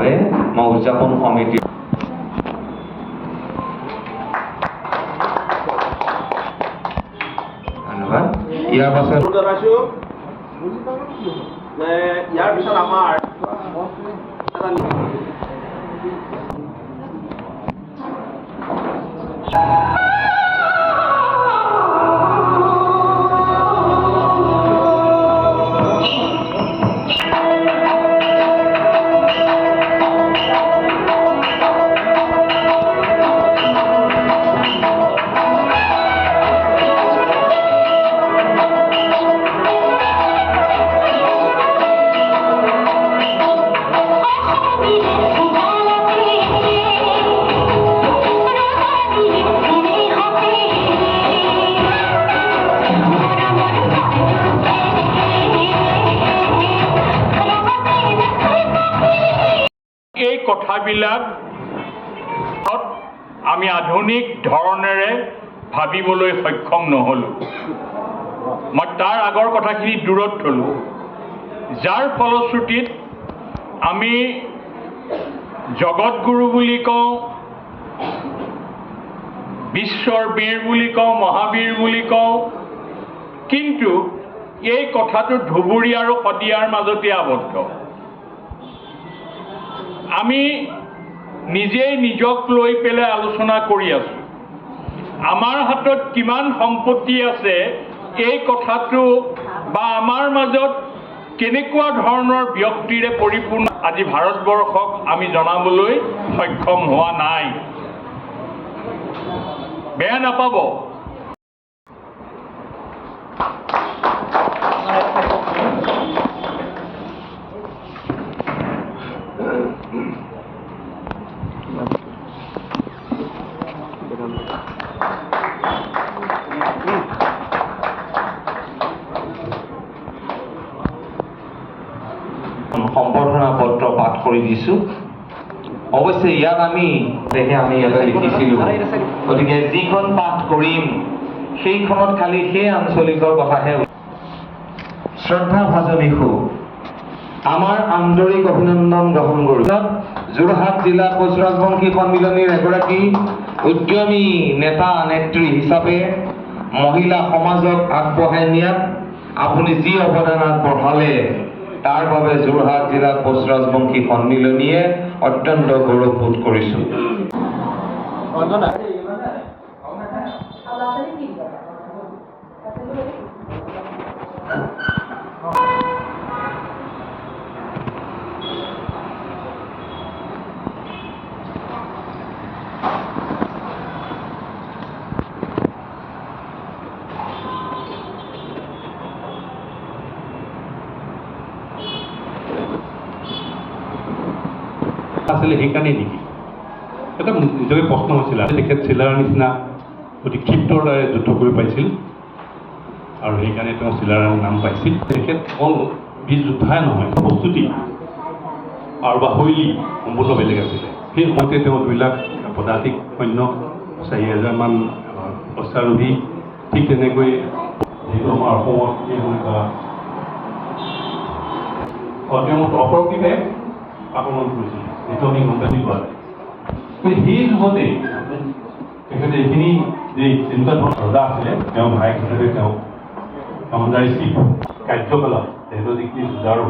বাবে মই উদযাপন সমিতি ধন্যবাদ। ইয়াৰ পাছত ইয়াৰ পিছত আমাৰ এই কথাবিলাক আমি আধুনিক ধৰণেৰে ভাবিবলৈ সক্ষম নহ'লোঁ। মই তাৰ আগৰ কথাখিনি দূৰত থলোঁ, যাৰ ফলশ্ৰুতিত আমি জগতগুৰু বুলি কওঁ, বিশ্বৰ বীৰ বুলি কওঁ, মহাবীৰ বুলি কওঁ, কিন্তু এই কথাটো ধুবুৰী আৰু শদিয়াৰ মাজতে আবদ্ধ। আমি নিজেই নিজক লৈ পেলাই আলোচনা কৰি আছোঁ। আমাৰ হাতত কিমান সম্পত্তি আছে এই কথাটো বা আমাৰ মাজত কেনেকুৱা ধৰণৰ ব্যক্তিৰে পৰিপূৰ্ণ আজি ভাৰতবৰ্ষক আমি জনাবলৈ সক্ষম হোৱা নাই। বেয়া নাপাব, সম্বৰ্ধনা পত্ৰ পাঠ কৰি দিছোঁ। অৱশ্যে ইয়াত আমি ইয়াতে লিখিছিলোঁ, গতিকে যিখন পাঠ কৰিম সেইখনত খালি সেই আঞ্চলিকৰ কথাহে। শ্ৰদ্ধা ভাজনী সু আমাৰ আন্তৰিক অভিনন্দন গ্ৰহণ কৰোঁ। যোৰহাট জিলা কোচ ৰাজবংশী সন্মিলনীৰ এগৰাকী উদ্যমী নেতা নেত্ৰী হিচাপে মহিলা সমাজক আগবঢ়াই নিয়াত আপুনি যি অৱদান আগবঢ়ালে তাৰ বাবে যোৰহাট জিলা কোচ ৰাজবংশী সন্মিলনীয়ে অত্যন্ত গৌৰৱবোধ কৰিছোঁ। আছিলে সেইকাৰণে নেকি এটা নিজকে প্ৰশ্ন হৈছিল। তেখেত চিলাৰ নিচিনা অতি ক্ষিপ্তৰ দ্বাৰা যুদ্ধ কৰি পাইছিল আৰু সেইকাৰণে তেওঁ চিলাৰ নাম পাইছিল। তেখেত অকল বীৰ যোদ্ধাই নহয়, প্ৰস্তুতি আৰু বা শৈলী সম্পূৰ্ণ বেলেগ আছিলে। সেই সময়তে তেওঁ 2 লাখ পদাতিক সৈন্য, 4,000মান অশ্বাৰোহী, ঠিক তেনেকৈ যিটো আমাৰ অসমত অপ্ৰতিভে আক্ৰমণ কৰিছিল, যিটো আমি গন্তাসী কৰা যায়। সেই যুগতে তেখেতে এইখিনি যে এনেকুৱা ধৰণৰ ৰজা আছিলে, তেওঁ ভায়েক হিচাপে তেওঁ কমাণ্ডাৰশ্বিপ কাৰ্যকলাপ তেখেতৰ যিখিনি যুঁজাৰু।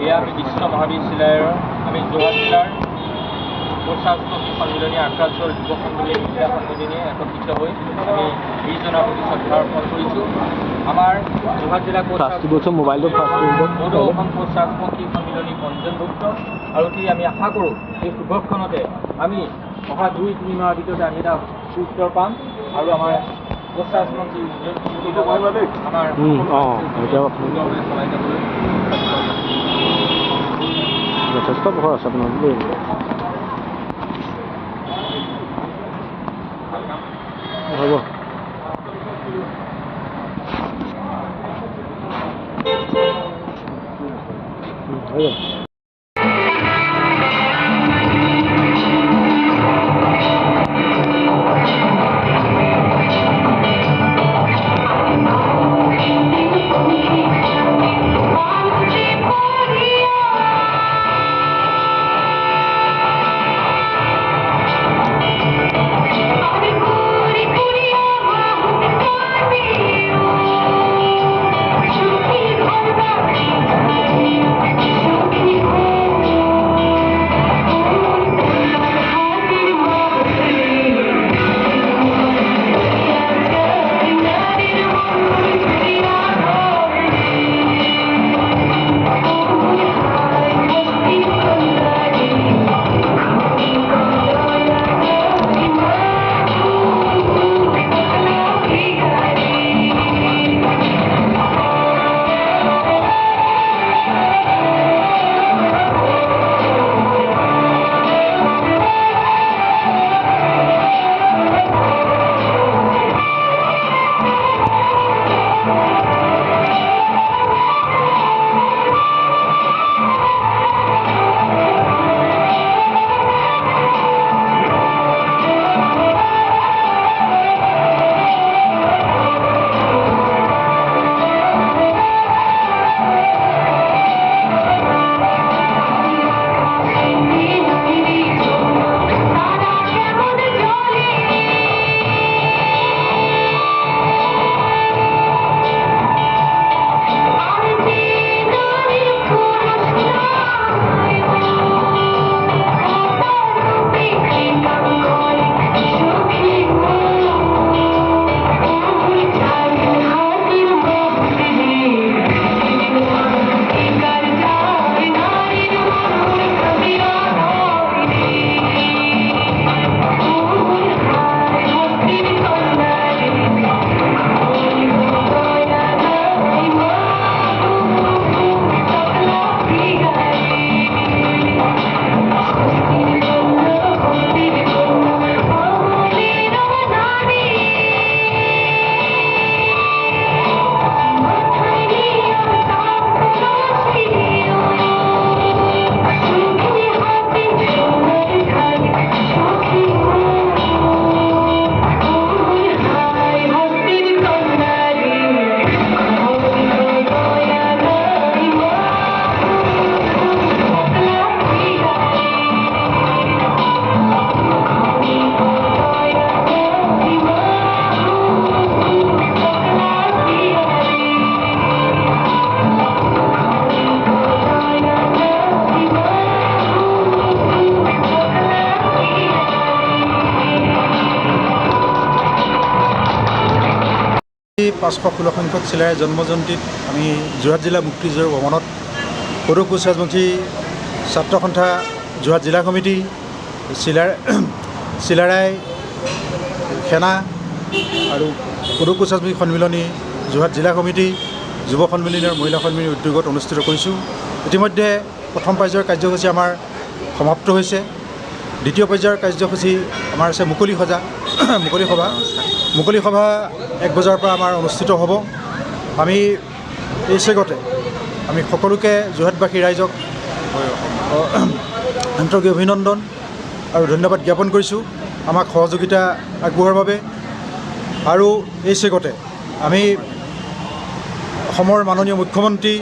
এয়া আমি বিশ্ব মহাবীৰ চিলাইৰ আমি যোৰহাট জিলাৰ কোচ ৰাজবংশী সন্মিলনী আগ্ৰাঞ্চল যুৱ সন্মিলনী মহিলা সন্মিলনীয়ে একত্ৰিত হৈ আমি বীৰজনাৰ প্ৰতি শ্ৰদ্ধা অৰ্পণ কৰিছোঁ। আমাৰ যোৰহাট জিলা কোচ অসম কোচ ৰাজবংশী সন্মিলনী পঞ্জীয়নভুক্ত আৰু আমি আশা কৰোঁ এই শুভক্ষণতে আমি অহা 2-3 মাহৰ ভিতৰতে আমি এটা উত্তৰ পাম আৰু আমাৰ কোচ ৰাজবংশী আমাৰ চলাই যাবলৈ যথেষ্ট ভৰ আছে আপোনাৰ দেই। হ'ব 516 সংখ্যক চিলাৰায়ৰ জন্মজয়ন্তীত আমি যোৰহাট জিলা মুক্তি যুঁজৰ ভ্ৰমণত সৰু কোচ ৰাজবংশী ছাত্ৰ সন্থা যোৰহাট জিলা কমিটি চিলাৰায় সেনা আৰু সৰু কোচ ৰাজবংশী সন্মিলনী যোৰহাট জিলা কমিটি যুৱ সন্মিলনী আৰু মহিলা সন্মিলনীৰ উদ্যোগত অনুষ্ঠিত কৰিছোঁ। ইতিমধ্যে প্ৰথম পৰ্যায়ৰ কাৰ্যসূচী আমাৰ সমাপ্ত হৈছে। দ্বিতীয় পৰ্যায়ৰ কাৰ্যসূচী আমাৰ আছে মুকলি সভা 1 বজাৰ পৰা আমাৰ অনুষ্ঠিত হ'ব। আমি এই চেগতে আমি সকলোকে যোৰহাটবাসী ৰাইজক আন্তৰিক অভিনন্দন আৰু ধন্যবাদ জ্ঞাপন কৰিছোঁ আমাক সহযোগিতা আগবঢ়োৱাৰ বাবে। আৰু এই চেগতে আমি অসমৰ মাননীয় মুখ্যমন্ত্ৰী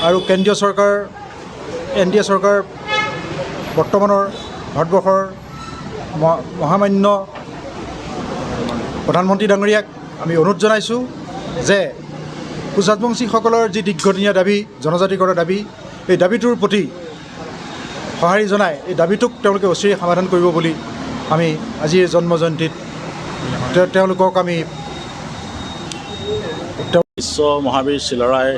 আৰু কেন্দ্ৰীয় চৰকাৰ NDA চৰকাৰ বৰ্তমানৰ ভাৰতবৰ্ষৰ মহামান্য প্ৰধানমন্ত্ৰী ডাঙৰীয়াক আমি অনুৰোধ জনাইছোঁ যে কোচ ৰাজবংশীসকলৰ যি দীৰ্ঘদিনীয়া দাবী, জনজাতিকৰণৰ দাবী, এই দাবীটোৰ প্ৰতি সঁহাৰি জনাই এই দাবীটোক তেওঁলোকে অচিৰেই সমাধান কৰিব বুলি আমি আজিৰ জন্মজয়ন্তীত তেওঁলোকক আমি বিশ্ব মহাবীৰ চিলাৰায়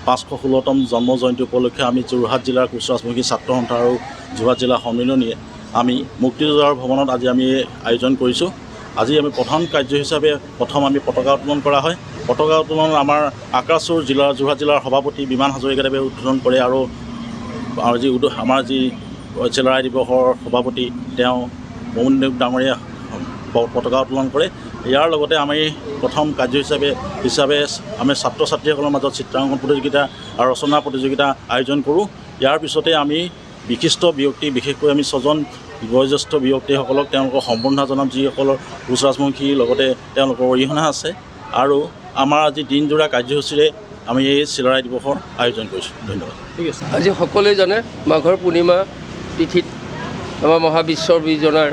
516তম জন্ম জয়ন্তী উপলক্ষে আমি যোৰহাট জিলাৰ কোচ ৰাজবংশী ছাত্ৰ সন্থা আৰু যোৰহাট জিলা সন্মিলনীয়ে আমি মুক্তি যুঁজৰ ভ্ৰমণত আজি আমি আয়োজন কৰিছোঁ। আজি আমি প্ৰধান কাৰ্য হিচাপে আমি পতাকা উত্তোলন কৰা হয়। পতাকা উত্তোলন আমাৰ আক্ৰাচুৰ যোৰহাট জিলাৰ সভাপতি বিমান হাজৰিকাদেৱে উদ্বোধন কৰে আৰু আমাৰ যি চিলাৰায় দিৱসৰ সভাপতি তেওঁ মৌনদেৱ ডাঙৰীয়া পতাকা উত্তোলন কৰে। ইয়াৰ লগতে আমি প্ৰথম কাৰ্য হিচাপে আমি ছাত্ৰ ছাত্ৰীসকলৰ মাজত চিত্ৰাংকন প্ৰতিযোগিতা আৰু ৰচনা প্ৰতিযোগিতা আয়োজন কৰোঁ। ইয়াৰ পিছতে আমি বিশিষ্ট ব্যক্তি, বিশেষকৈ আমি 6জন বয়োজ্যেষ্ঠ ব্যক্তিসকলক তেওঁলোকৰ সম্বৰ্ধনা জনাম, যিসকলৰ কোচ ৰাজবংশীৰ লগতে তেওঁলোকৰ অৰিহণা আছে। আৰু আমাৰ আজি দিনজোৰা কাৰ্যসূচীৰে আমি এই চিলাৰায় দিৱসৰ আয়োজন কৰিছোঁ। ধন্যবাদ। ঠিক আছে। আজি সকলোৱে জানে মাঘৰ পূৰ্ণিমা তিথিত আমাৰ মহাবিশ্বৰ বীৰজনাৰ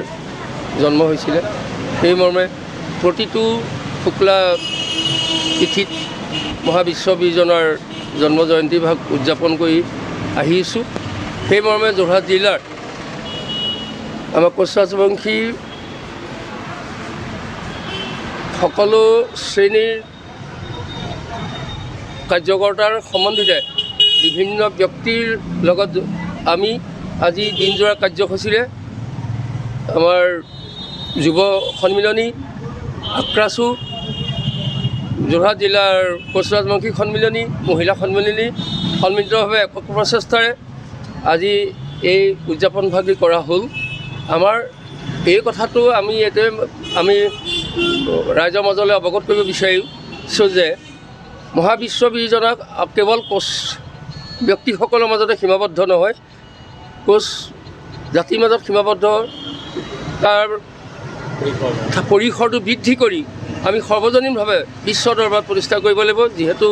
জন্ম হৈছিলে। সেই মৰ্মে প্ৰতিটো শুক্লা তিথিত মহাবিশ্ব বীৰজনাৰ জন্ম জয়ন্তী ভাগ উদযাপন কৰি আহিছোঁ। সেই মৰ্মে যোৰহাট জিলাৰ আমাৰ কোচ ৰাজবংশীৰ সকলো শ্ৰেণীৰ কাৰ্যকৰ্তাৰ সমন্বিতে বিভিন্ন ব্যক্তিৰ লগত আমি আজি দিনজোৰা কাৰ্যসূচীৰে আমাৰ যুৱ সন্মিলনী আক্ৰাচু যোৰহাট জিলাৰ কোচ ৰাজবংশী সন্মিলনী মহিলা সন্মিলনী সন্মিলিতভাৱে একক প্ৰচেষ্টাৰে আজি এই উদযাপন ভাগি কৰা হ'ল। আমাৰ এই কথাটো আমি ৰাইজৰ মাজলৈ অৱগত কৰিব বিচাৰিছোঁ যে মহাবিশ্ব বীৰজনাক কেৱল কোচ ব্যক্তিসকলৰ মাজতে সীমাবদ্ধ নহয়, কোচ জাতিৰ মাজত সীমাবদ্ধ, তাৰ পৰিসৰটো বৃদ্ধি কৰি আমি সৰ্বজনীনভাৱে বিশ্ব দৰবাৰত প্ৰতিষ্ঠা কৰিব লাগিব। যিহেতু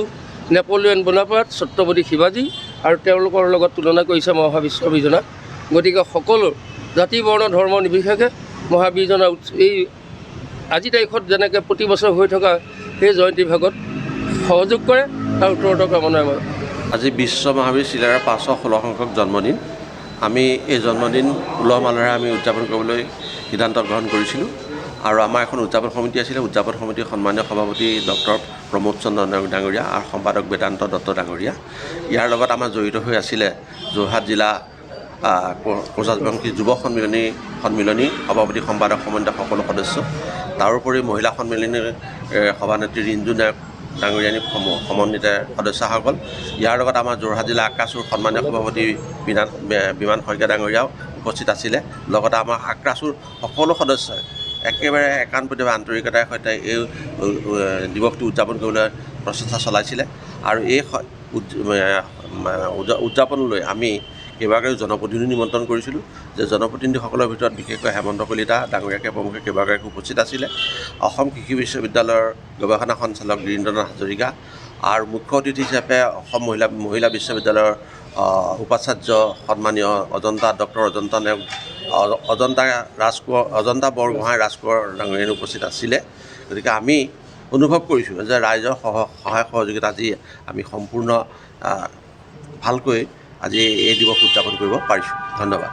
নেপোলিয়ন বনাপাৰ্ট, ছত্ৰপতি শিৱাজী আৰু তেওঁলোকৰ লগত তুলনা কৰিছে মহাবিশ্ব বীৰজনাক। গতিকে সকলো জাতি বৰ্ণ ধৰ্ম নিৰ্বিশেষে মহাবীৰজনা এই আজি তাৰিখত যেনেকৈ প্ৰতি বছৰ হৈ থকা সেই জয়ন্তী ভাগত সহযোগ কৰে আৰু উত্তৰোত্তৰ কামনাই মই আজি বিশ্ব মহাবীৰ চিলাৰায়ৰ 516 সংখ্যক জন্মদিন। আমি এই জন্মদিন উলহ মালহেৰে আমি উদযাপন কৰিবলৈ সিদ্ধান্ত গ্ৰহণ কৰিছিলোঁ আৰু আমাৰ এখন উদযাপন সমিতি আছিলে। উদযাপন সমিতিৰ সন্মানীয় সভাপতি ডক্টৰ প্ৰমোদ চন্দ্ৰ ডাঙৰীয়া আৰু সম্পাদক বেদান্ত দত্ত ডাঙৰীয়া। ইয়াৰ লগত আমাৰ জড়িত হৈ আছিলে যোৰহাট জিলা কোচ ৰাজবংশী যুৱ সন্মিলনী সভাপতি সম্পাদক সমন্বয়ক সকলো সদস্য। তাৰোপৰি মহিলা সন্মিলনীৰ সভানেত্ৰী ৰিঞ্জু নায়ক ডাঙৰীয়ানী সমন্বিত সদস্যসকল। ইয়াৰ লগত আমাৰ যোৰহাট জিলা আক্ৰাচুৰ সন্মানীয় সভাপতি বিমান শইকীয়া ডাঙৰীয়াও উপস্থিত আছিলে। লগতে আমাৰ আক্ৰাচুৰ সকলো সদস্যই একেবাৰে একান্তভাৱে আন্তৰিকতাৰ সৈতে এই দিৱসটো উদযাপন কৰিবলৈ প্ৰচেষ্টা চলাইছিলে। আৰু এই উদযাপনলৈ আমি কেইবাগৰাকীও জনপ্ৰতিনিধি নিমন্ত্ৰণ কৰিছিলোঁ, যে জনপ্ৰতিনিধিসকলৰ ভিতৰত বিশেষকৈ হেমন্ত কলিতা ডাঙৰীয়াকে প্ৰমুখ্যে কেইবাগৰাকী উপস্থিত আছিলে। অসম কৃষি বিশ্ববিদ্যালয়ৰ গৱেষণা সঞ্চালক গিৰীন্দ্ৰনাথ হাজৰিকা আৰু মুখ্য অতিথি হিচাপে অসম মহিলা বিশ্ববিদ্যালয়ৰ উপাচাৰ্য সন্মানীয় ডক্টৰ অজন্তা বৰগোহাঁই ৰাজকোঁৱৰ ডাঙৰীয়ানী উপস্থিত আছিলে। গতিকে আমি অনুভৱ কৰিছোঁ যে ৰাইজৰ সহায় সহযোগিতা আজি আমি সম্পূৰ্ণ ভালকৈ আজি এই দিৱস উদযাপন কৰিব পাৰিছোঁ। ধন্যবাদ।